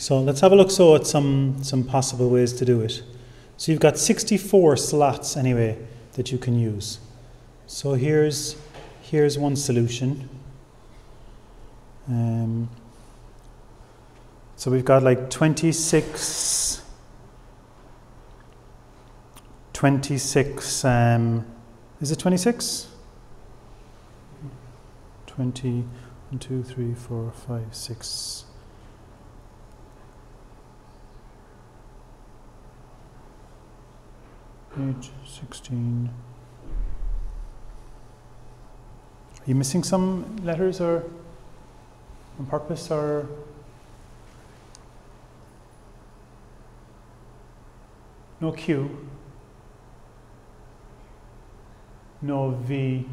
So let's have a look at some possible ways to do it. So you've got 64 slots anyway that you can use. So here's one solution. So we've got like 26 is it 26? 20, 1, 2, 3, 4, 5, 6. Page 16. Are you missing some letters or on purpose or? No Q. No V.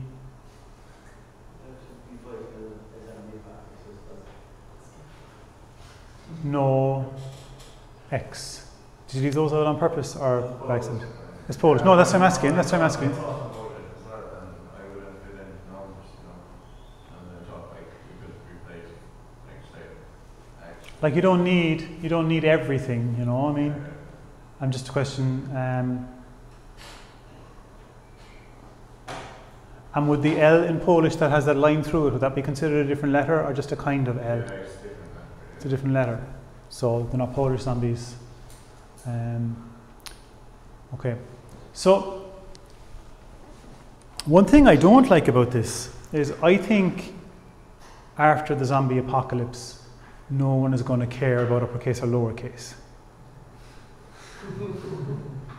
No X. Did you leave those out on purpose or by accident? It's Polish. No, that's what I'm asking. That's what I'm asking. Like you don't need everything, you know. I mean, I'm just a question. And would the L in Polish that has that line through it, would that be considered a different letter or just a kind of L? It's a different letter. So they're not Polish zombies. Okay. So one thing I don't like about this is I think after the zombie apocalypse, no one is going to care about uppercase or lowercase. Do you know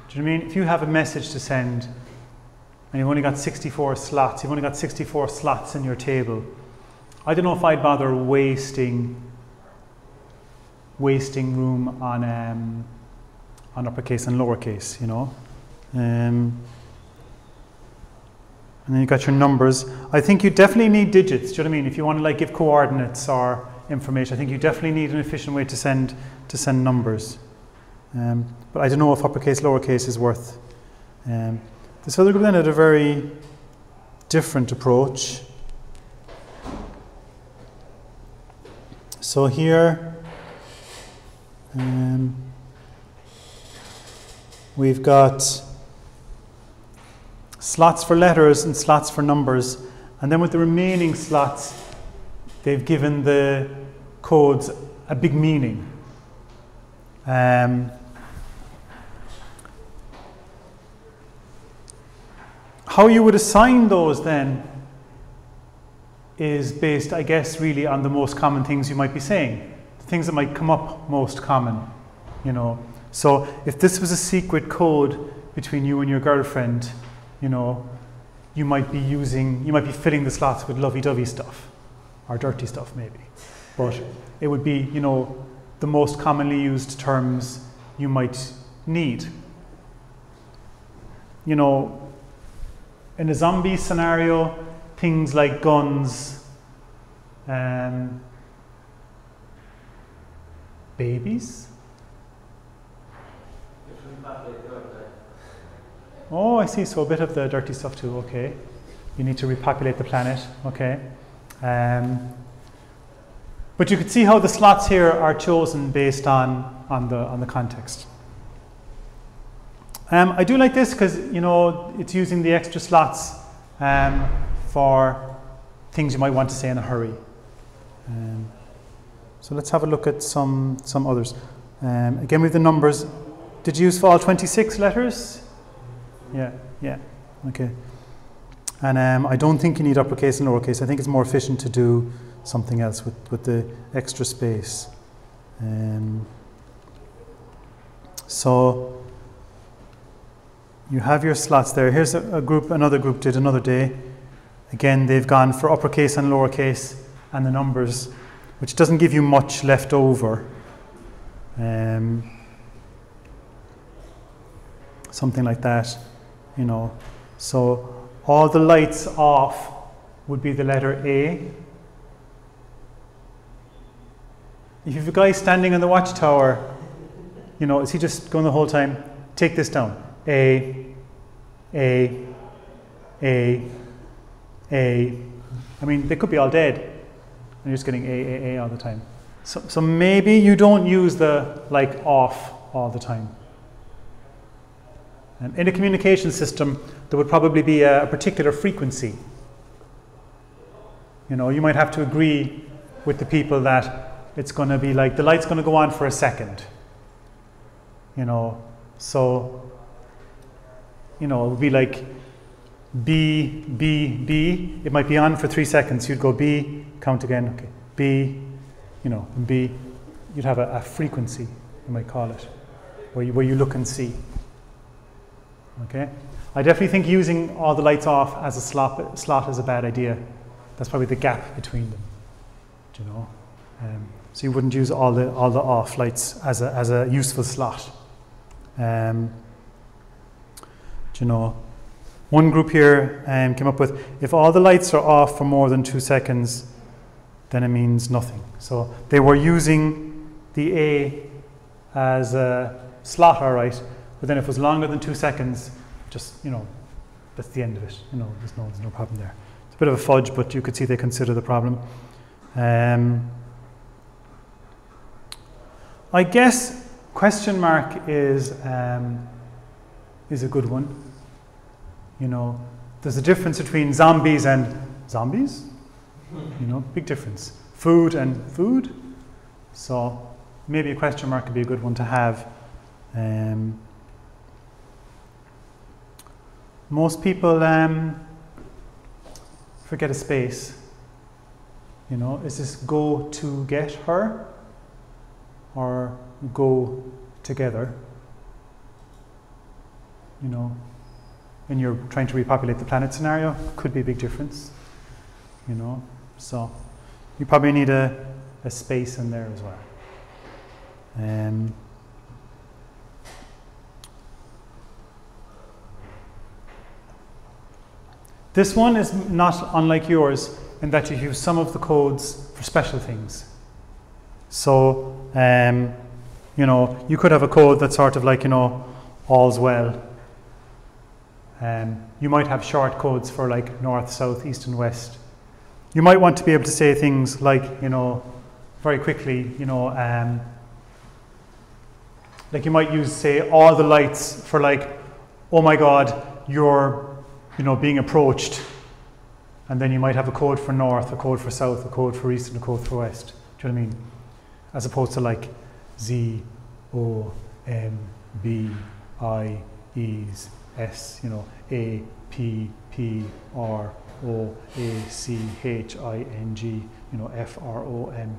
what I mean? If you have a message to send and you've only got 64 slots, you've only got 64 slots in your table, I don't know if I'd bother wasting room on uppercase and lowercase, you know. And then you've got your numbers. I think you definitely need digits. Do you know what I mean? If you want to like give coordinates or information, I think you definitely need an efficient way to send numbers. But I don't know if uppercase, lowercase is worth. This other group then had a very different approach. So here we've got slots for letters and slots for numbers, and then with the remaining slots they've given the codes a big meaning. How you would assign those then is based, I guess, really on the most common things you might be saying, the things that might come up most common, you know. So if this was a secret code between you and your girlfriend, you know, you might be filling the slots with lovey-dovey stuff or dirty stuff maybe, but it would be, you know, the most commonly used terms you might need. You know, in a zombie scenario, things like guns, babies. Oh, I see. So a bit of the dirty stuff too. Okay, you need to repopulate the planet. Okay, but you could see how the slots here are chosen based on the context. I do like this because, you know, it's using the extra slots for things you might want to say in a hurry. So let's have a look at some others. Again, we have the numbers. Did you use for all 26 letters? Yeah, okay. And I don't think you need uppercase and lowercase. I think it's more efficient to do something else with the extra space. So you have your slots there. Here's another group did another day. Again, they've gone for uppercase and lowercase and the numbers, which doesn't give you much left over. Something like that, you know. So all the lights off would be the letter A. If you have a guy standing on the watchtower, you know, is he just going the whole time? Take this down. A. I mean, they could be all dead. And you're just getting A all the time. So maybe you don't use the like off all the time. In a communication system, there would probably be a particular frequency. You know, you might have to agree with the people that it's going to be like the light's going to go on for a second. You know, so, you know, it would be like B, B, B. It might be on for 3 seconds. You'd go B, count again, okay, B, you know, and B. You'd have a frequency, you might call it, where you look and see. Okay, I definitely think using all the lights off as a slot is a bad idea. That's probably the gap between them. Do you know? So you wouldn't use all the off lights as a useful slot. Do you know? One group here came up with, if all the lights are off for more than 2 seconds, then it means nothing. So they were using the A as a slot, all right, but then if it was longer than 2 seconds, just, you know, that's the end of it. You know, there's no problem there. It's a bit of a fudge, but you could see they consider the problem. I guess question mark is a good one. You know, there's a difference between zombies and zombies. You know, big difference. Food and food. So maybe a question mark could be a good one to have. Most people forget a space. You know, is this go to get her or go together? You know, when you're trying to repopulate the planet scenario, could be a big difference. You know, so you probably need a space in there as well. This one is not unlike yours in that you use some of the codes for special things. So, you know, you could have a code that's sort of like, you know, all's well. You might have short codes for like north, south, east, and west. You might want to be able to say things like, you know, very quickly, you know, like you might use, say, all the lights for like, oh my God, you're, you know, being approached. And then you might have a code for north, a code for south, a code for east, and a code for west. Do you know what I mean? As opposed to like Z, O, M, B, I, E's, S, you know, A, P, P, R, O, A, C, H, I, N, G, you know, F, R, O, M,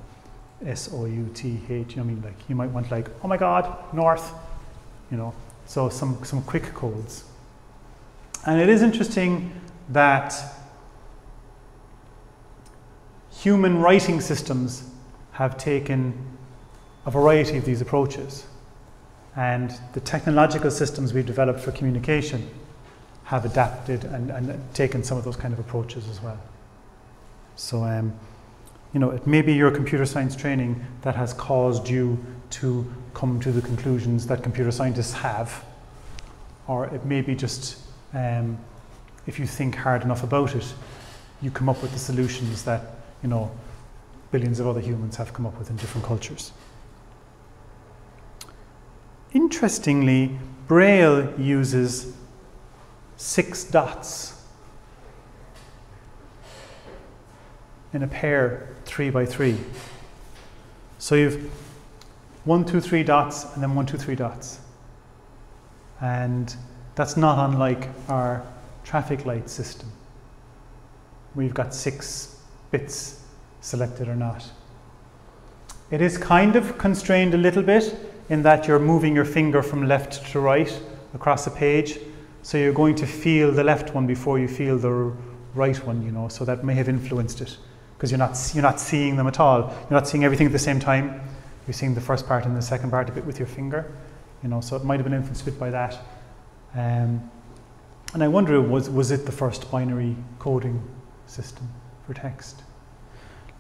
S, O, U, T, H, you know what I mean? Like, you might want like, oh my God, north, you know, so some quick codes. And it is interesting that human writing systems have taken a variety of these approaches. And the technological systems we've developed for communication have adapted and taken some of those kind of approaches as well. So, you know, it may be your computer science training that has caused you to come to the conclusions that computer scientists have, or it may be just, if you think hard enough about it, you come up with the solutions that, you know, billions of other humans have come up with in different cultures. Interestingly, Braille uses 6 dots in a pair 3 by 3. So you've 1, 2, 3 dots and then 1, 2, 3 dots. And that's not unlike our traffic light system. We've got 6 bits selected or not. It is kind of constrained a little bit in that you're moving your finger from left to right across a page. So you're going to feel the left one before you feel the right one, you know, so that may have influenced it, because you're not seeing them at all. You're not seeing everything at the same time. You're seeing the first part and the second part a bit with your finger, you know, so it might have been influenced a bit by that. And I wonder, was it the first binary coding system for text?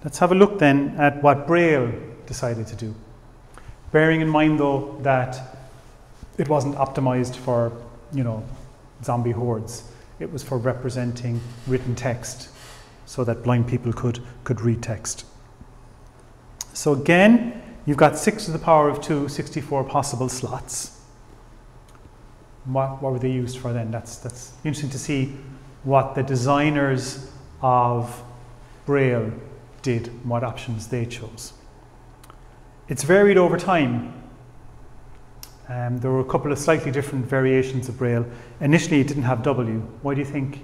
Let's have a look then at what Braille decided to do. Bearing in mind though that it wasn't optimized for, you know, zombie hordes. It was for representing written text so that blind people could read text. So again, you've got 6 to the power of 2, 64 possible slots. What were they used for then? That's interesting to see what the designers of Braille did, what options they chose. It's varied over time. There were a couple of slightly different variations of Braille. Initially it didn't have W. Why do you think?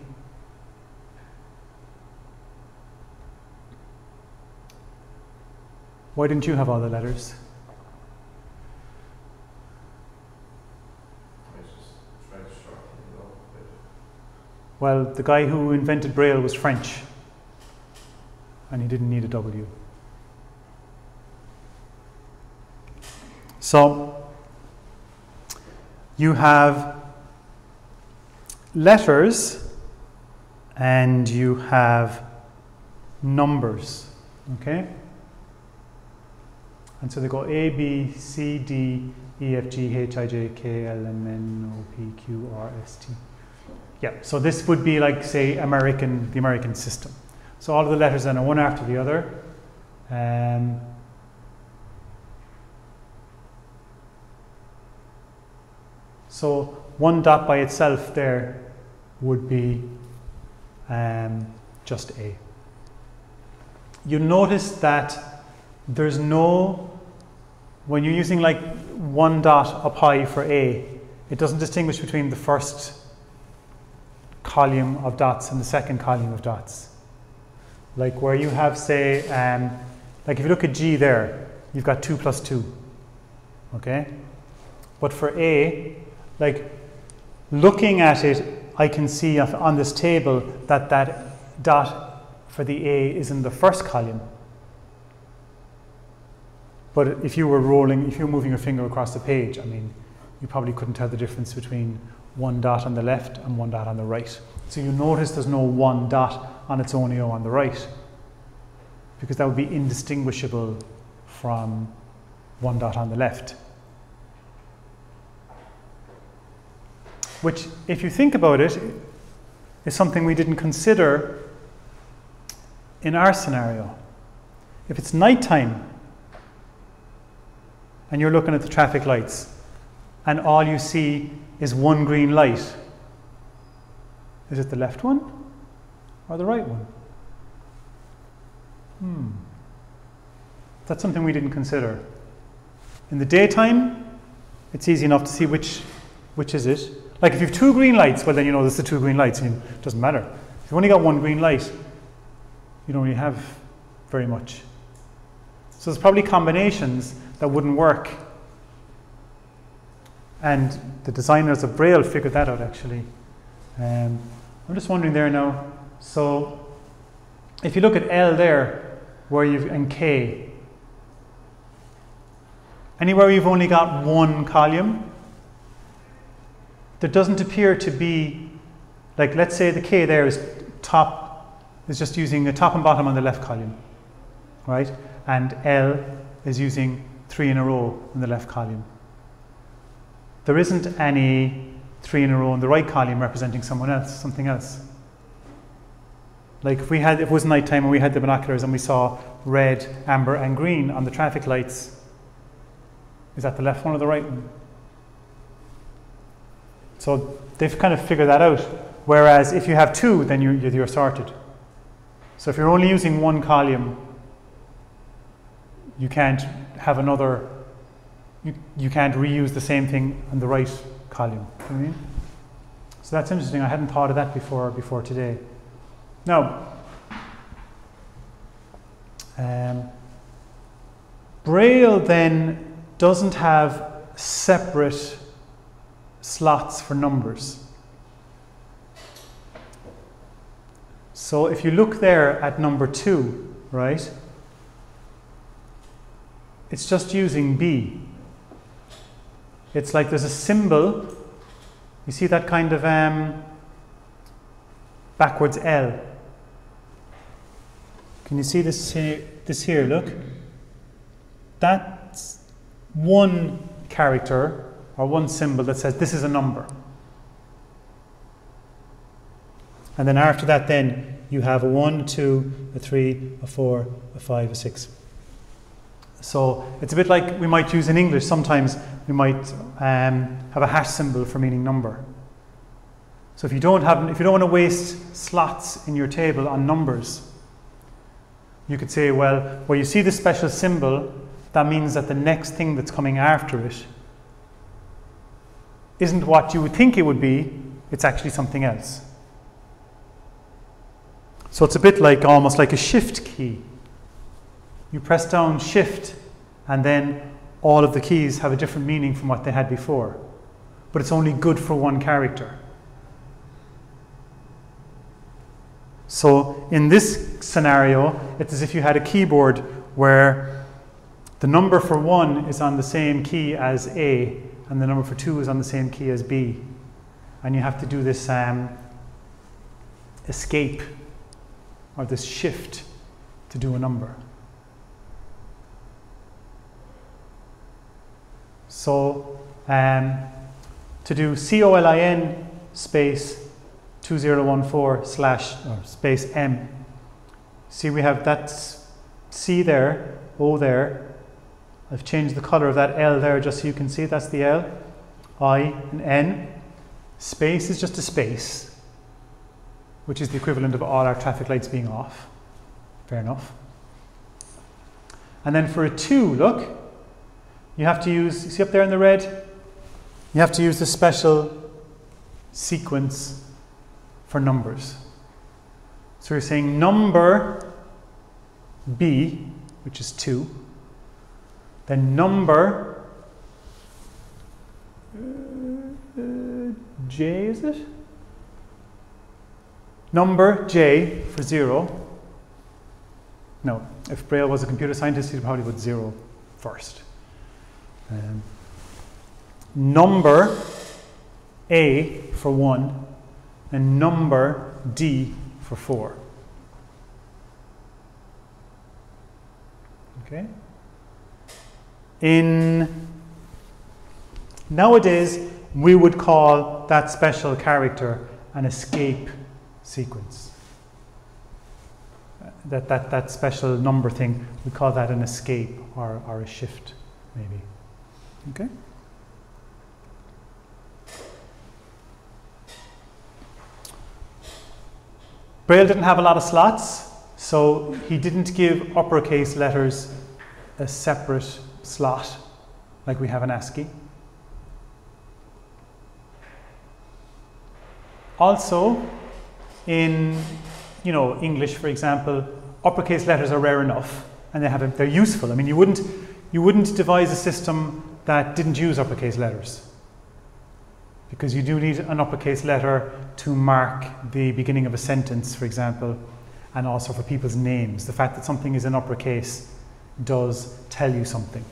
Why didn't you have all the letters? Well, the guy who invented Braille was French, and he didn't need a W. So you have letters and you have numbers, okay? And so they go A, B, C, D, E, F, G, H, I, J, K, L, M, N, O, P, Q, R, S, T. Yeah, so this would be like, say, the American system. So all of the letters then are one after the other. So one dot by itself there would be just A. You notice that there's no, when you're using like one dot up high for A, it doesn't distinguish between the first column of dots and the second column of dots. Like where you have, say, like if you look at G there, you've got 2 plus 2, okay? But for A, like looking at it, I can see on this table that that dot for the A is in the first column. But if you were moving your finger across the page, I mean, you probably couldn't tell the difference between one dot on the left and one dot on the right. So you notice there's no one dot on its own on the right, because that would be indistinguishable from one dot on the left. Which, if you think about it, is something we didn't consider in our scenario. If it's nighttime and you're looking at the traffic lights and all you see is one green light, is it the left one or the right one? That's something we didn't consider. In the daytime, it's easy enough to see which is it. Like if you have 2 green lights, well then you know there's the 2 green lights, and it doesn't matter. If you've only got 1 green light, you don't really have very much. So there's probably combinations that wouldn't work. And the designers of Braille figured that out actually. I'm just wondering there now, so if you look at L there, and K, anywhere you've only got 1 column, there doesn't appear to be, like let's say the K there is just using the top and bottom on the left column, right? And L is using 3 in a row in the left column. There isn't any 3 in a row in the right column representing something else. Like if it was nighttime and we had the binoculars and we saw red, amber and green on the traffic lights, is that the left one or the right one? So they've kind of figured that out. Whereas if you have 2, then you're sorted. So if you're only using 1 column, you can't have another, you can't reuse the same thing on the right column. You know what I mean? So that's interesting. I hadn't thought of that before today. Now, Braille then doesn't have separate slots for numbers. So if you look there at number 2, right, it's just using B. It's like there's a symbol, you see that kind of backwards L. Can you see this here, look? That's one character or one symbol that says this is a number. And then after that then you have a 1, 2, a 3, a 4, a 5, a 6. So it's a bit like we might use in English. Sometimes we might have a hash symbol for meaning number. So if you don't want to waste slots in your table on numbers, you could say, well, where you see this special symbol, that means that the next thing that's coming after it isn't what you would think it would be, it's actually something else. So it's a bit like, almost like a shift key. You press down shift and then all of the keys have a different meaning from what they had before. But it's only good for one character. So in this scenario, it's as if you had a keyboard where the number for 1 is on the same key as A and the number for 2 is on the same key as B. And you have to do this escape or this shift to do a number. So to do COLIN space 2014 / space M, see we have that C there, O there. I've changed the color of that L there just so you can see that's the L, I and N. Space is just a space, which is the equivalent of all our traffic lights being off. Fair enough. And then for a 2, look, you have to use, you see up there in the red? You have to use the special sequence for numbers. So you're saying number B, which is 2, then number J, is it? Number J for 0. No, if Braille was a computer scientist, he'd probably put 0 first. Number A for 1 and number D for 4. Okay. Nowadays, we would call that special character an escape sequence. That special number thing, we call that an escape or a shift, maybe. Okay? Braille didn't have a lot of slots, so he didn't give uppercase letters a separate slot like we have in ASCII. Also, in English, for example, uppercase letters are rare enough, and they're useful. I mean, you wouldn't devise a system that didn't use uppercase letters, because you do need an uppercase letter to mark the beginning of a sentence, for example, and also for people's names. The fact that something is in uppercase does tell you something.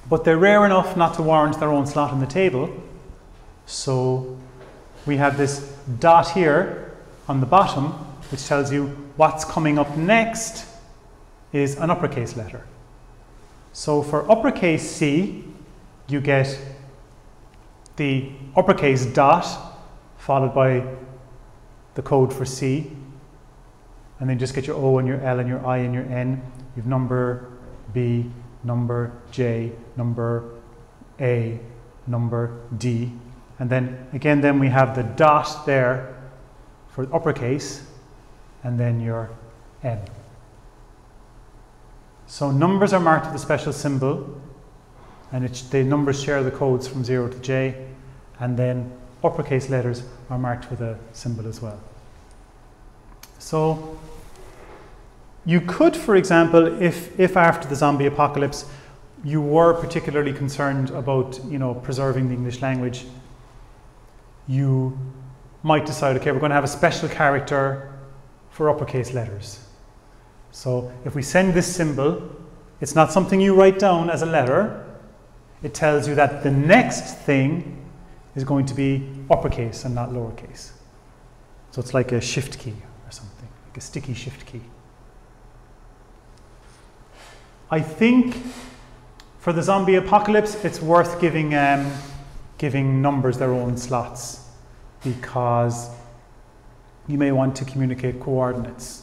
But they're rare enough not to warrant their own slot in the table, so we have this dot here on the bottom, which tells you what's coming up next is an uppercase letter. So for uppercase C, you get the uppercase dot followed by the code for C, and then just get your O and your L and your I and your N. You have number B, number J, number A, number D, and then again then we have the dot there for uppercase, and then your N. So numbers are marked with a special symbol, and the numbers share the codes from 0 to J, and then uppercase letters are marked with a symbol as well. So you could, for example, if after the zombie apocalypse you were particularly concerned about preserving the English language, you might decide, okay, we're going to have a special character for uppercase letters. So if we send this symbol, it's not something you write down as a letter. It tells you that the next thing is going to be uppercase and not lowercase. So it's like a shift key or something, like a sticky shift key. I think for the zombie apocalypse, it's worth giving numbers their own slots, because you may want to communicate coordinates.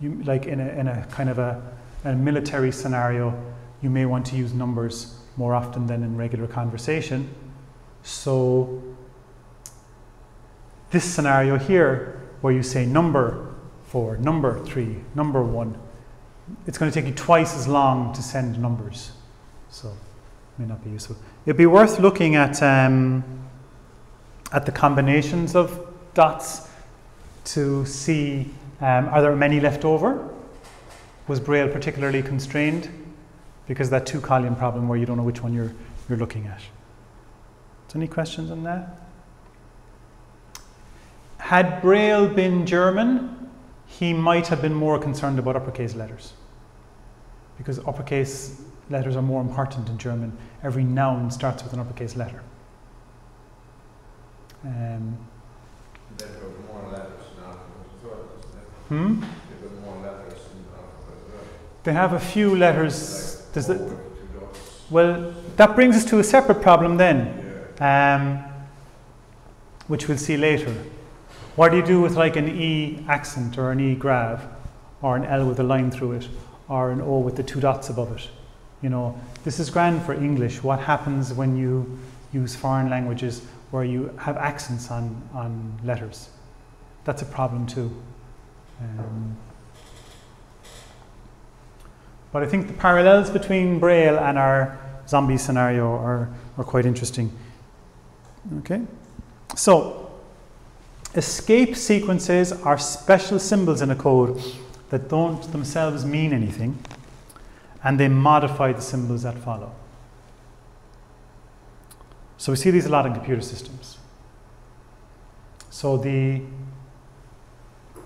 Like in a kind of a a military scenario, you may want to use numbers more often than in regular conversation. So this scenario here, where you say number 4, number 3, number 1, it's going to take you twice as long to send numbers. So it may not be useful. It'd be worth looking at the combinations of dots to see, are there many left over? Was Braille particularly constrained? Because that 2-column problem where you don't know which one you're looking at. So any questions on that? Had Braille been German, he might have been more concerned about uppercase letters. Because uppercase letters are more important in German. Every noun starts with an uppercase letter. They have a few letters. Does it? Well, that brings us to a separate problem then, which we'll see later. What do you do with like an E accent or an E grave, or an L with a line through it, or an O with the 2 dots above it? You know, this is grand for English. What happens when you use foreign languages where you have accents on letters? That's a problem too. But I think the parallels between Braille and our zombie scenario are quite interesting. Okay, so escape sequences are special symbols in a code that don't themselves mean anything, and they modify the symbols that follow. So we see these a lot in computer systems. So the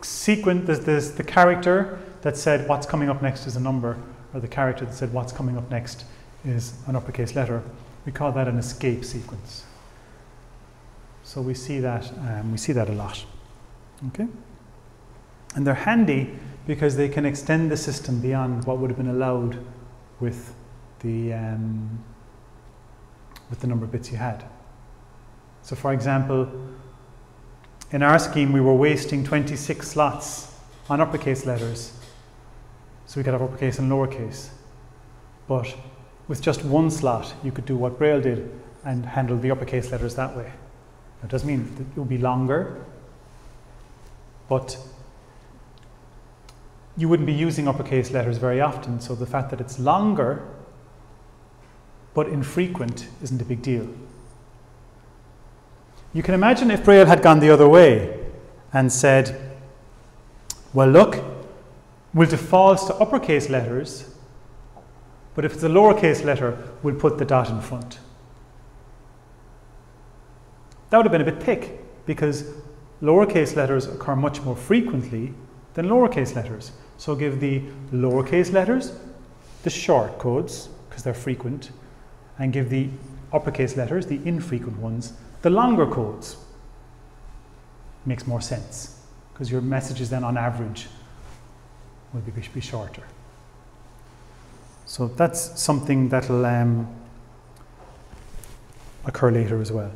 sequence, there's the character that said what's coming up next is a number, or the character that said what's coming up next is an uppercase letter. We call that an escape sequence. So we see that a lot. Okay, and they're handy because they can extend the system beyond what would have been allowed with the number of bits you had. So for example, in our scheme we were wasting 26 slots on uppercase letters, so we could have uppercase and lowercase. But with just 1 slot you could do what Braille did and handle the uppercase letters that way. It doesn't mean that it will be longer, but you wouldn't be using uppercase letters very often, so the fact that it's longer but infrequent isn't a big deal. You can imagine if Braille had gone the other way and said, well look, we'll default to uppercase letters, but if it's a lowercase letter, we'll put the dot in front. That would have been a bit thick, because lowercase letters occur much more frequently than lowercase letters. So give the lowercase letters the short codes, because they're frequent, and give the uppercase letters, the infrequent ones, the longer codes. Makes more sense, because your messages then on average will be shorter. So that's something that'll occur later as well.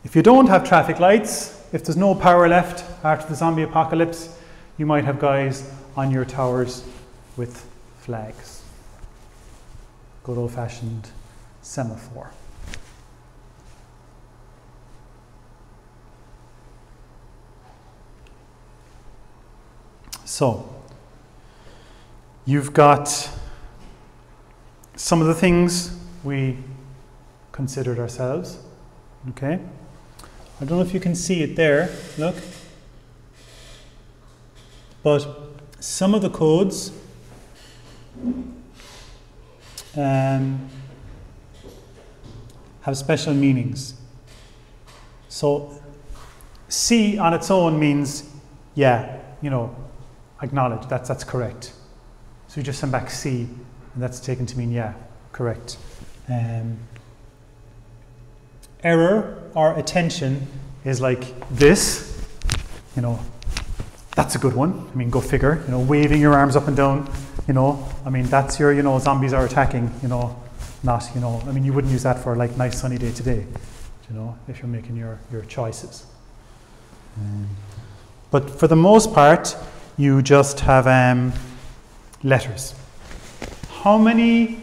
If you don't have traffic lights, if there's no power left after the zombie apocalypse, you might have guys on your towers with flags. Good old-fashioned semaphore. So, you've got some of the things we considered ourselves, okay? I don't know if you can see it there, look. But some of the codes have special meanings. So C on its own means, yeah, you know, acknowledge, that's correct. So you just send back C, and that's taken to mean, yeah, correct. Error or attention is like this, you know, that's a good one. I mean, go figure, you know, waving your arms up and down, you know, I mean, that's your, you know, zombies are attacking, you know, not, you know, I mean, you wouldn't use that for like nice sunny day today, you know, if you're making your choices. But for the most part, you just have letters. How many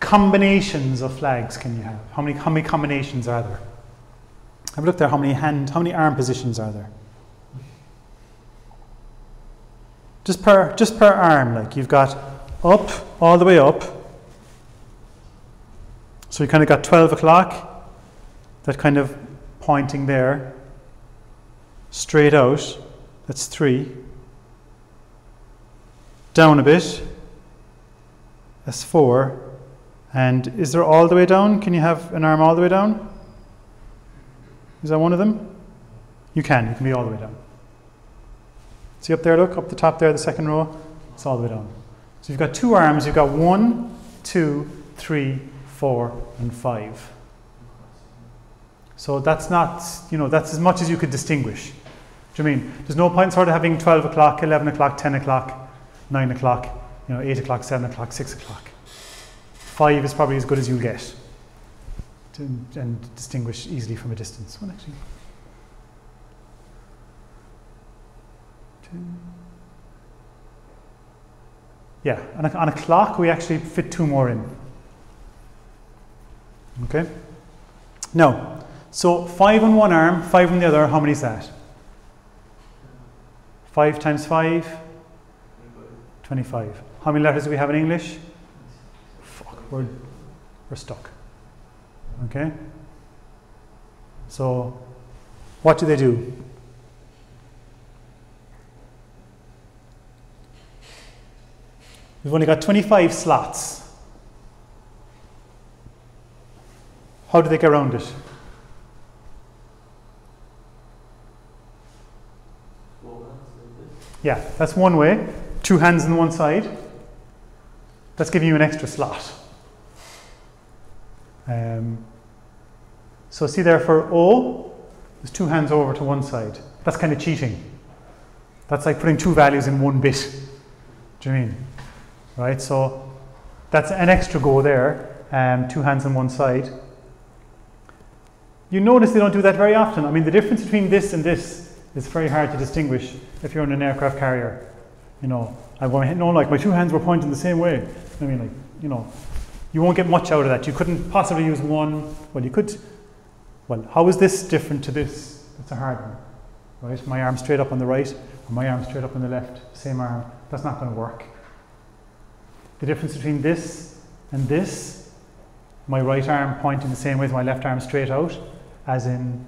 combinations of flags can you have? How many combinations are there? Have a look there. How many arm positions are there? Just per arm, like you've got up, all the way up. So you kind of got 12 o'clock, that kind of pointing there, straight out, that's 3. Down a bit, that's 4. And is there all the way down? Can you have an arm all the way down? Is that one of them? You can be all the way down. See up there, look, up the top there, the second row, it's all the way down. So you've got 2 arms, you've got 1, 2, 3, 4, and 5. So that's not, that's as much as you could distinguish. Do you mean? There's no point sort of having 12 o'clock, 11 o'clock, 10 o'clock, 9 o'clock, 8 o'clock, 7 o'clock, 6 o'clock. 5 is probably as good as you'll get and distinguish easily from a distance. Well, actually. 2. Yeah, on a clock we actually fit 2 more in. Okay? Now, so 5 on one arm, 5 on the other, how many is that? 5 times 5? 25. How many letters do we have in English? Fuck, we're stuck. Okay? So, what do they do? We've only got 25 slots. How do they get around it? Yeah, that's one way. 2 hands on one side. That's giving you an extra slot. So see there for O, there's 2 hands over to one side. That's kind of cheating. That's like putting 2 values in one bit. Do you mean? Right, so that's an extra go there. 2 hands on one side. You notice they don't do that very often. I mean, the difference between this and this is very hard to distinguish if you're in an aircraft carrier. Like my 2 hands were pointing the same way. I mean, you won't get much out of that. You couldn't possibly use one. Well, you could. Well, how is this different to this? That's a hard one, right? My arm straight up on the right, or my arm straight up on the left, same arm. That's not going to work. The difference between this and this, my right arm pointing the same way as my left arm straight out, as in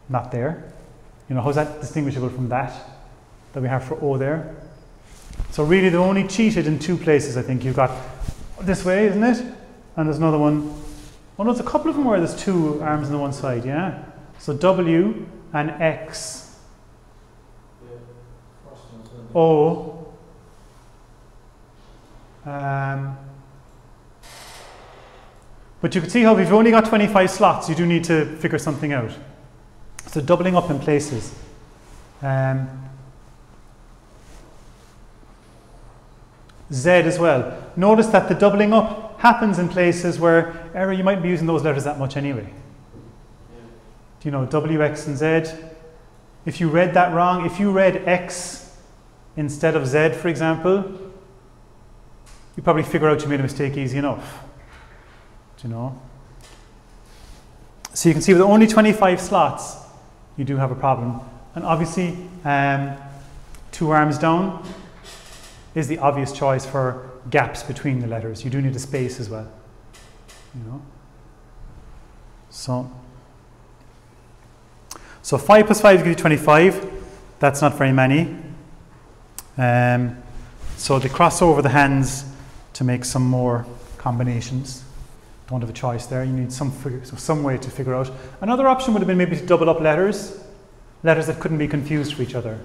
not there. How's that distinguishable from that we have for O there? So really they only cheated in 2 places, I think. You've got this way, isn't it? And there's another one. Oh no, there's a couple of them where there's 2 arms on the one side, yeah? So W and X. O. But you can see how if you've only got 25 slots, you do need to figure something out. So doubling up in places. Z as well. Notice that the doubling up happens in places where you might be using those letters that much anyway. W, X, and Z. If you read that wrong, if you read X instead of Z, for example, you probably figure out you made a mistake easy enough. So you can see with only 25 slots, you do have a problem. And obviously, 2 arms down is the obvious choice for gaps between the letters. You do need a space as well. So 5 plus 5 gives you 25. That's not very many. So they cross over the hands to make some more combinations. Don't have a choice there. You need some way to figure out. Another option would have been maybe to double up letters that couldn't be confused for each other.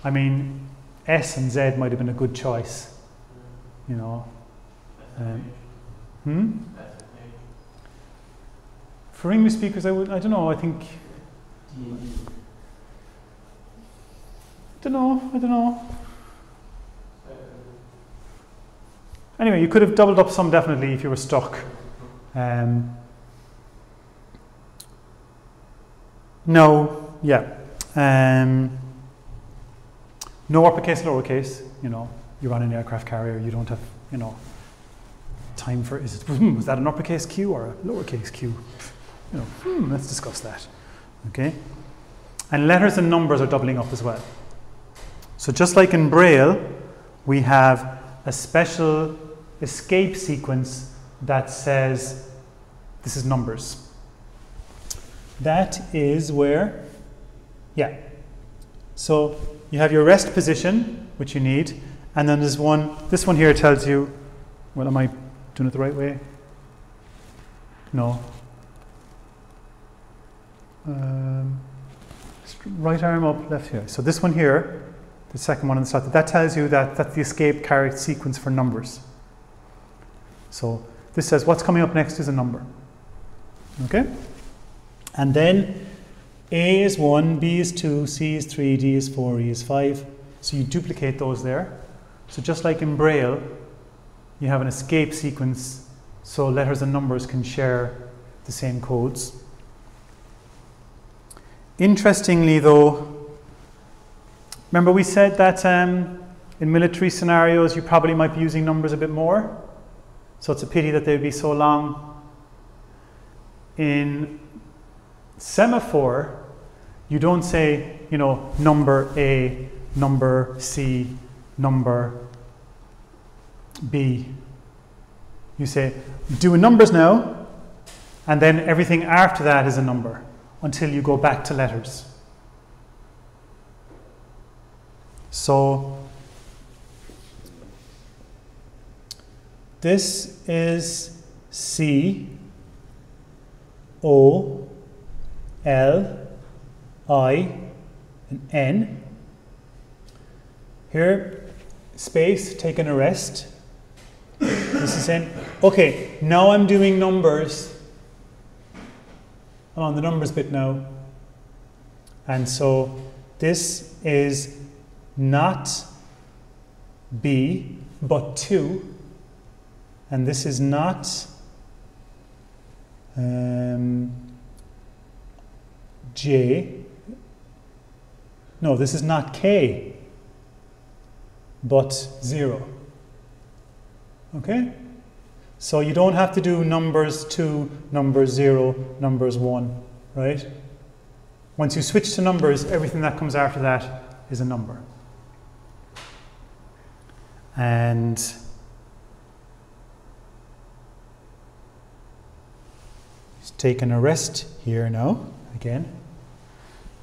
I mean, S and Z might have been a good choice. For English speakers, I don't know. I think. I don't know. Anyway, you could have doubled up some definitely if you were stuck. No, yeah. No uppercase, lowercase, you know, you're on an aircraft carrier, you don't have, you know, time for, was that an uppercase Q or a lowercase q? You know, let's discuss that, okay? And letters and numbers are doubling up as well. So just like in Braille, we have a special escape sequence that says this is numbers. That is where, yeah. So you have your rest position, which you need, and then there's one, this one here tells you, well, am I doing it the right way? No. Right arm up, left here. So this one here, the second one on the start, that tells you that that's the escape character sequence for numbers. So this says what's coming up next is a number. Okay? And then A is 1, B is 2, C is 3, D is 4, E is 5. So you duplicate those there. So just like in Braille, you have an escape sequence so letters and numbers can share the same codes. Interestingly though, remember we said that in military scenarios you probably might be using numbers a bit more. So it's a pity that they'd be so long. In Semaphore, you don't say, you know, number A, number C, number B. You say, doing numbers now, and then everything after that is a number until you go back to letters. So this is C, O, L, I, and N. Here, space, taking a rest. This is N. Okay, now I'm doing numbers. I'm on the numbers bit now. And so this is not B, but 2. And this is not J. No, this is not K, but 0. Okay? So you don't have to do numbers 2, numbers 0, numbers 1, right? Once you switch to numbers, everything that comes after that is a number. And he's taking a rest here now, again.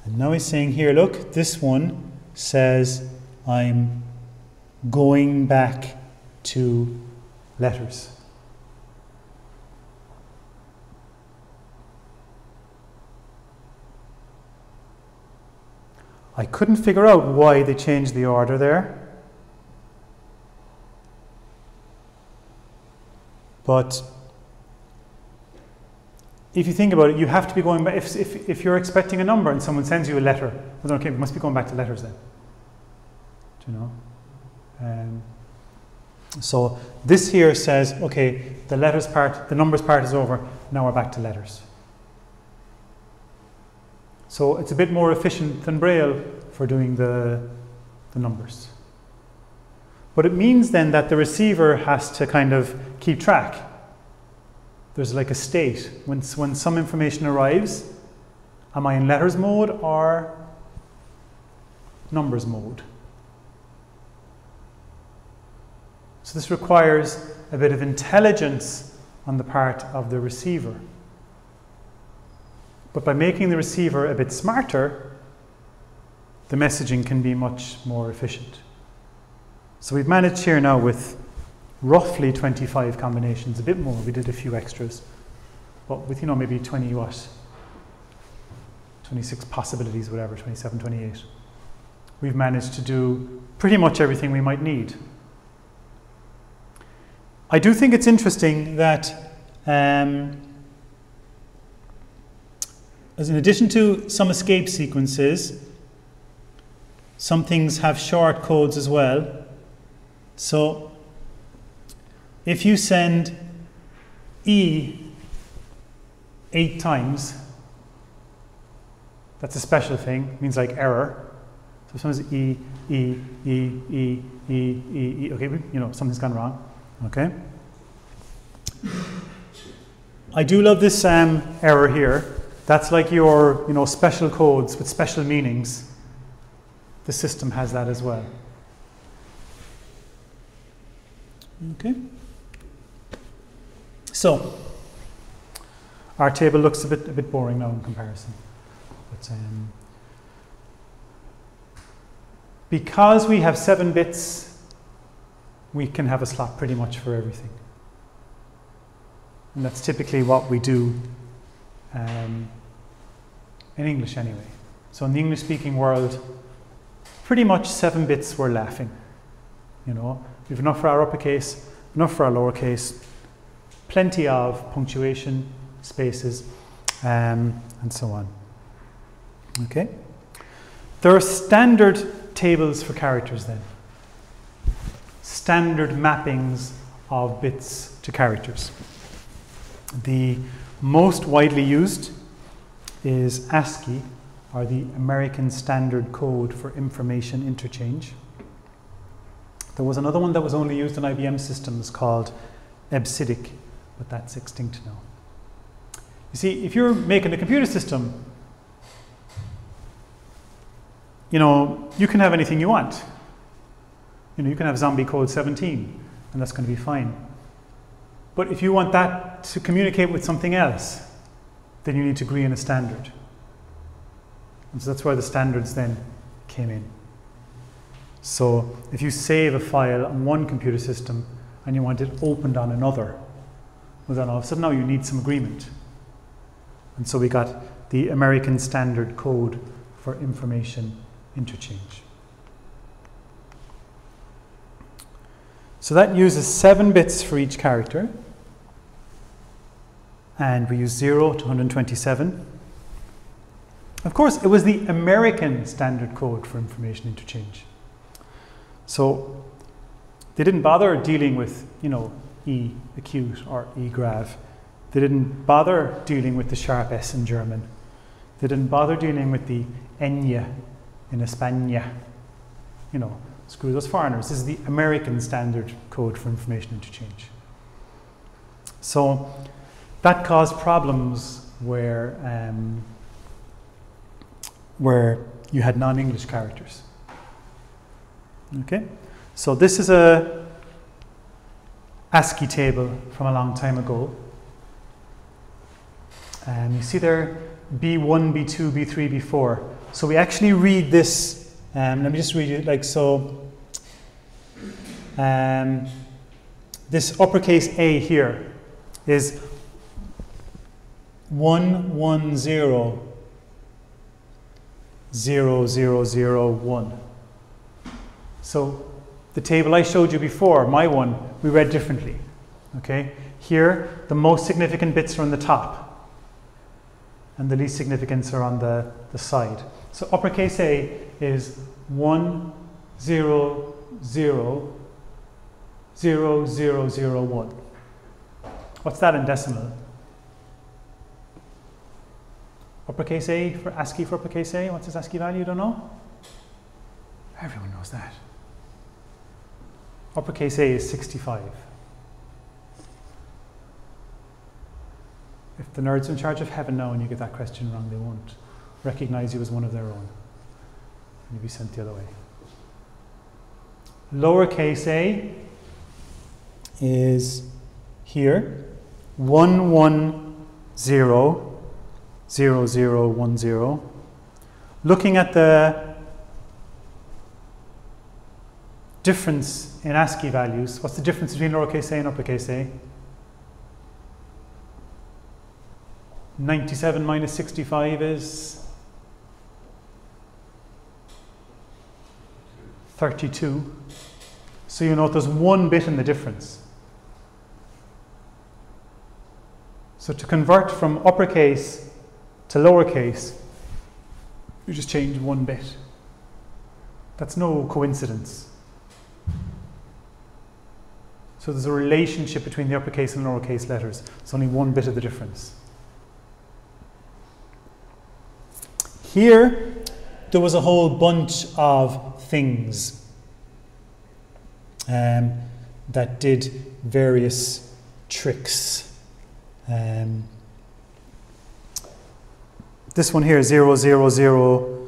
And now he's saying here, look, this one says I'm going back to letters. I couldn't figure out why they changed the order there. But if you think about it, you have to be going back. If you're expecting a number and someone sends you a letter, well, okay, we must be going back to letters then. Do you know? So this here says, okay, the letters part, the numbers part is over. Now we're back to letters. So it's a bit more efficient than Braille for doing the numbers. But it means then that the receiver has to kind of keep track. There's like a state. When some information arrives, am I in letters mode or numbers mode? So this requires a bit of intelligence on the part of the receiver. But by making the receiver a bit smarter, the messaging can be much more efficient. So we've managed here now with roughly 25 combinations, a bit more, we did a few extras. But with, you know, maybe 20 what? 26 possibilities, whatever, 27, 28. We've managed to do pretty much everything we might need. I do think it's interesting that as in addition to some escape sequences, some things have short codes as well. So if you send E 8 times, that's a special thing, it means like error. So sometimes E, E, E, E, E, E, E. Okay, you know, something's gone wrong. Okay. I do love this error here. That's like your, you know, special codes with special meanings. The system has that as well. Okay. So our table looks a bit boring now in comparison. But, because we have 7 bits, we can have a slot pretty much for everything. And that's typically what we do in English anyway. So in the English-speaking world, pretty much 7 bits we're laughing. You know, we have enough for our uppercase, enough for our lowercase, plenty of punctuation, spaces, and so on. Okay? There are standard tables for characters then. Standard mappings of bits to characters. The most widely used is ASCII, or the American Standard Code for Information Interchange. There was another one that was only used in IBM systems called ASCII, but that's extinct now. You see, if you're making a computer system, you know, you can have anything you want. You know, you can have zombie code 17, and that's going to be fine. But if you want that to communicate with something else, then you need to agree on a standard. And so that's where the standards then came in. So if you save a file on one computer system and you want it opened on another, well then all of a sudden now you need some agreement. And so we got the American Standard Code for Information Interchange. So that uses 7 bits for each character. And we use 0 to 127. Of course, it was the American Standard Code for Information Interchange. So they didn't bother dealing with, you know, E acute or E grave. They didn't bother dealing with the sharp S in German. They didn't bother dealing with the ñ in España. You know, screw those foreigners. This is the American Standard Code for Information Interchange. So that caused problems where you had non-English characters. Okay, so this is a ASCII table from a long time ago. You see there B1, B2, B3, B4. So we actually read this, let me just read it like so. This uppercase A here is 1100001. So the table I showed you before, my one, we read differently. Okay, here the most significant bits are on the top and the least significant are on the side. So uppercase A is 1000001. What's that in decimal? Uppercase A for ASCII for uppercase A. What's its ASCII value? You don't know? Everyone knows that. Uppercase A is 65. If the nerds in charge of heaven know and you get that question wrong, they won't recognize you as one of their own. And you'll be sent the other way. Lowercase a is here, 1100010. Looking at the difference in ASCII values, what's the difference between lowercase a and uppercase a? 97 minus 65 is 32. So you note there's one bit in the difference. So to convert from uppercase to lowercase, you just change one bit. That's no coincidence. So there's a relationship between the uppercase and lowercase letters. It's only one bit of the difference. Here, there was a whole bunch of things that did various tricks. This one here, 000,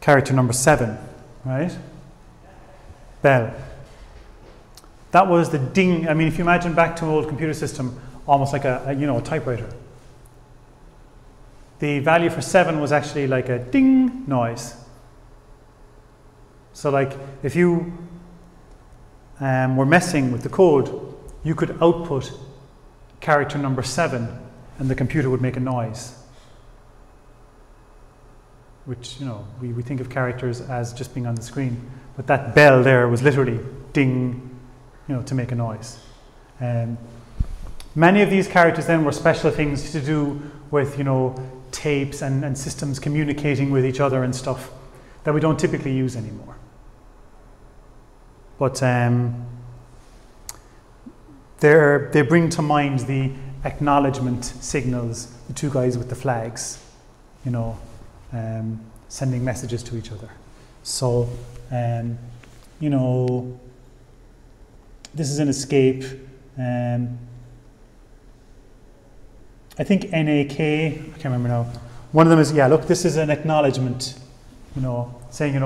character number 7, right? Bell. That was the ding. I mean, if you imagine back to an old computer system, almost like a typewriter. The value for 7 was actually like a ding noise. So like if you were messing with the code, you could output character number 7 and the computer would make a noise. Which, we think of characters as just being on the screen. But that bell there was literally ding, to make a noise. Many of these characters then were special things to do with, tapes and systems communicating with each other and stuff that we don't typically use anymore. But they bring to mind the acknowledgement signals, the two guys with the flags, sending messages to each other. So, this is an escape. I think NAK, I can't remember now. One of them is, look, this is an acknowledgement, saying,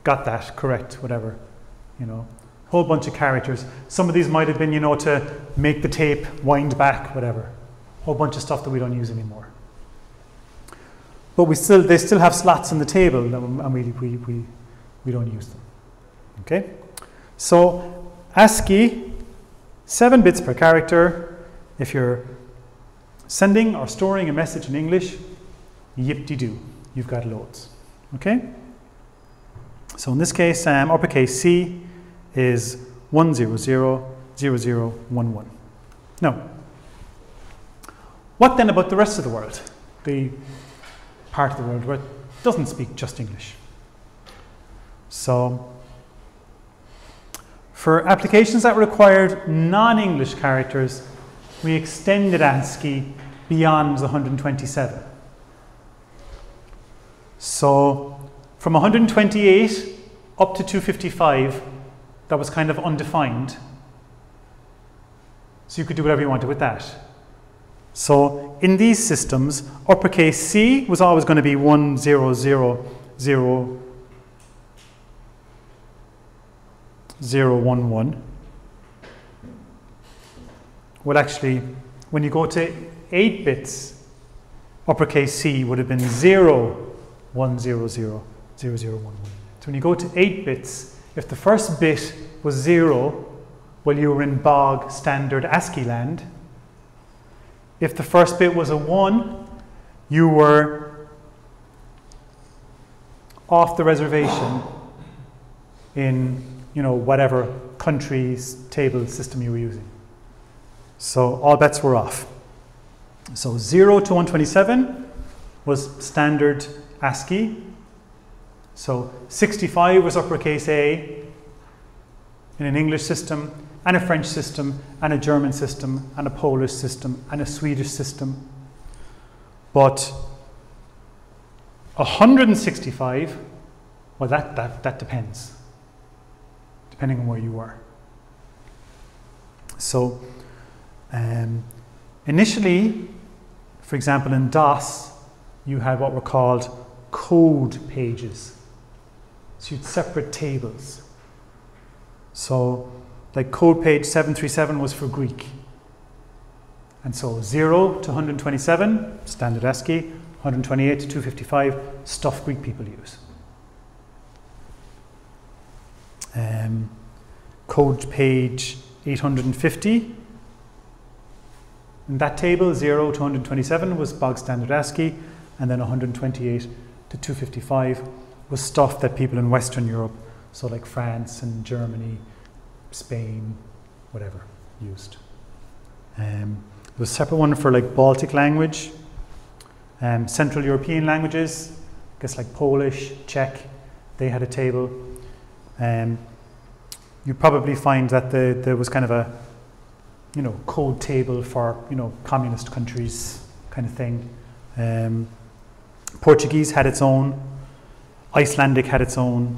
got that, correct, whatever, whole bunch of characters. Some of these might have been, to make the tape wind back, whatever. Whole bunch of stuff that we don't use anymore. But they still have slots in the table, and we don't use them. Okay? So ASCII, 7 bits per character. If you're sending or storing a message in English, yip-de-doo, you've got loads. Okay? So in this case, uppercase C is 1000011. Now, what then about the rest of the world? The part of the world where it doesn't speak just English. So, for applications that required non-English characters, we extended ASCII beyond the 127. So, from 128 up to 255, that was kind of undefined. So you could do whatever you wanted with that. So in these systems, uppercase C was always going to be 1000011. Well, actually, when you go to 8 bits, uppercase C would have been 01000011. So when you go to 8 bits, if the first bit was 0, well, you were in bog standard ASCII land. If the first bit was a 1, you were off the reservation in, whatever country's table system you were using. So all bets were off. So 0 to 127 was standard ASCII. So 65 was uppercase A in an English system, and a French system, and a German system, and a Polish system, and a Swedish system. But 165, well, that depends, depending on where you were. So initially, for example, in DOS, you had what were called code pages. So you had separate tables. So like code page 737 was for Greek. And so 0 to 127, standard ASCII, 128 to 255, stuff Greek people use. Code page 850, in that table, 0 to 127 was bog standard ASCII, and then 128 to 255 was stuff that people in Western Europe, so like France and Germany, Spain, whatever, used. There was a separate one for like Baltic language, Central European languages, I guess like Polish, Czech, they had a table. You probably find that there was kind of a, code table for, communist countries kind of thing. Portuguese had its own, Icelandic had its own,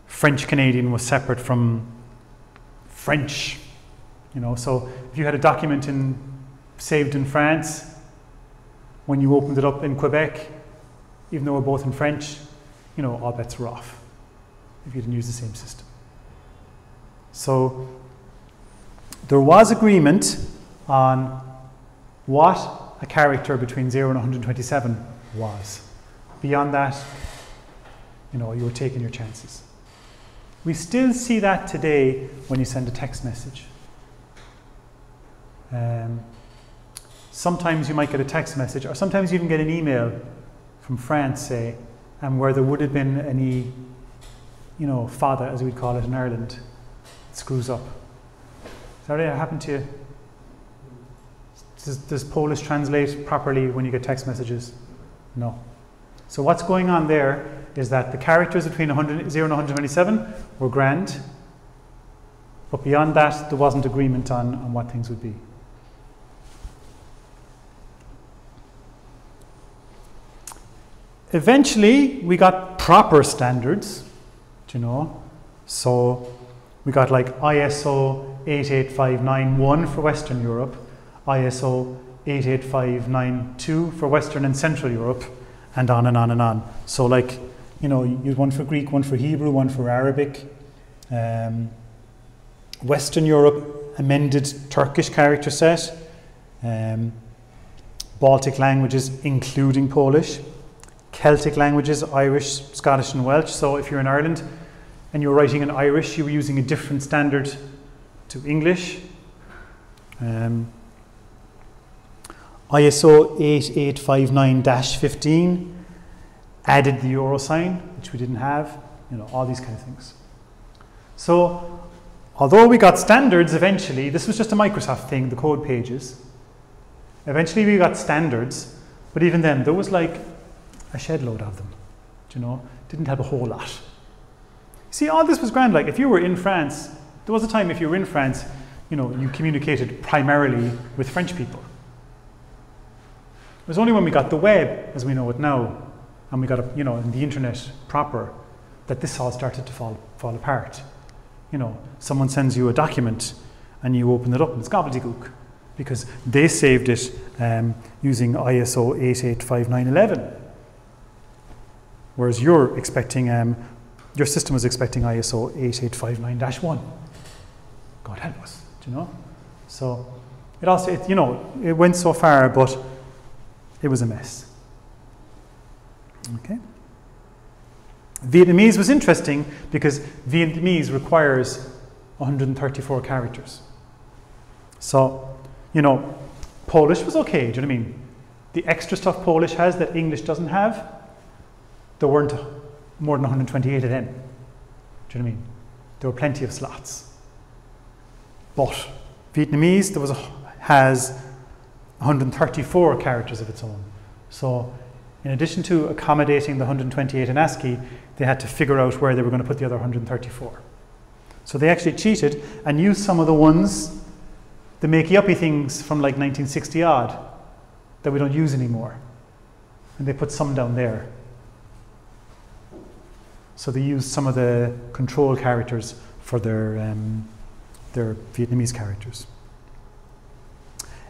French Canadian was separate from French, you know. So if you had a document saved in France, when you opened it up in Quebec, even though we're both in French, you know, all bets were off if you didn't use the same system. So there was agreement on what a character between 0 and 127 was. Beyond that, you know, you were taking your chances. We still see that today when you send a text message. Sometimes you might get a text message, or sometimes you even get an email from France, say, and where there would have been any, you know, fada, as we'd call it in Ireland, it screws up. Has that ever happened to you? Does Polish translate properly when you get text messages? No. So what's going on there is that the characters between 0 and 127 were grand, but beyond that, there wasn't agreement on what things would be. Eventually, we got proper standards, you know. So we got like ISO 88591 for Western Europe, ISO 88592 for Western and Central Europe, and on and on and on. So like, you know, you had one for Greek, one for Hebrew, one for Arabic. Western Europe amended Turkish character set, Baltic languages including Polish, Celtic languages, Irish, Scottish and Welsh. So if you're in Ireland and you're writing in Irish, you were using a different standard to English. ISO 8859-15 added the euro sign, which we didn't have, you know, all these kind of things. So although we got standards eventually, this was just a Microsoft thing, the code pages. Eventually we got standards, but even then there was like a shed load of them, you know, didn't have a whole lot. See, all this was grand. Like if you were in France, there was a time if you were in France, you know, you communicated primarily with French people. It was only when we got the web, as we know it now, and we got, you know, in the internet proper, that this all started to fall apart. You know, someone sends you a document and you open it up and it's gobbledygook because they saved it using ISO 885911. Whereas you're expecting, your system was expecting ISO 8859-1. God help us, do you know? So it also, you know, it went so far, but it was a mess. Okay. Vietnamese was interesting because Vietnamese requires 134 characters. So, you know, Polish was okay, do you know what I mean? The extra stuff Polish has that English doesn't have, there weren't more than 128 of them. Do you know what I mean? There were plenty of slots. But Vietnamese has 134 characters of its own. So in addition to accommodating the 128 in ASCII, they had to figure out where they were going to put the other 134. So they actually cheated and used some of the ones, the makey-uppy things from like 1960 odd that we don't use anymore. And they put some down there. So they used some of the control characters for their Vietnamese characters.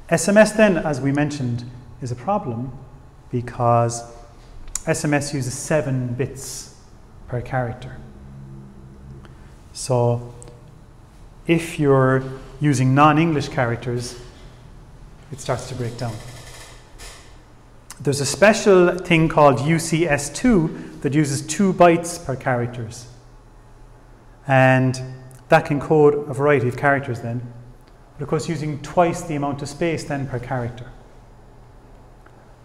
SMS then, as we mentioned, is a problem because SMS uses 7 bits per character. So if you're using non-English characters, it starts to break down. There's a special thing called UCS2 that uses 2 bytes per characters. And that can code a variety of characters then. But of course using twice the amount of space then per character.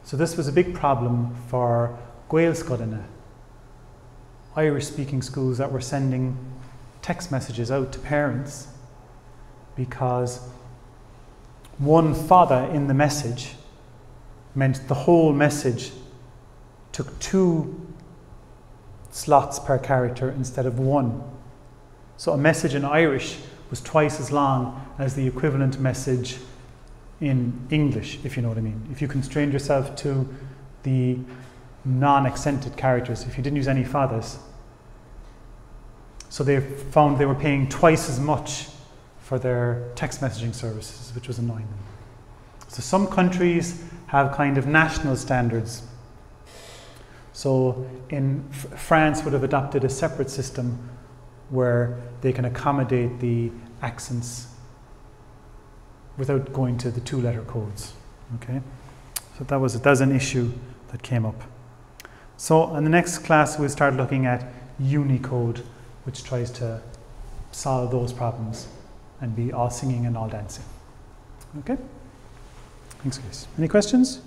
So this was a big problem for Gaelscoileanna, Irish-speaking schools that were sending text messages out to parents because one fada in the message meant the whole message took 2 slots per character instead of 1. So a message in Irish was twice as long as the equivalent message in English, if you know what I mean. If you constrained yourself to the non-accented characters, if you didn't use any fathers. So they found they were paying twice as much for their text messaging services, which was annoying them. So some countries have kind of national standards. So France would have adopted a separate system where they can accommodate the accents without going to the 2-letter codes. Okay, so that was an issue that came up. So in the next class we'll start looking at Unicode, which tries to solve those problems and be all singing and all dancing. Okay, thanks guys. Any questions?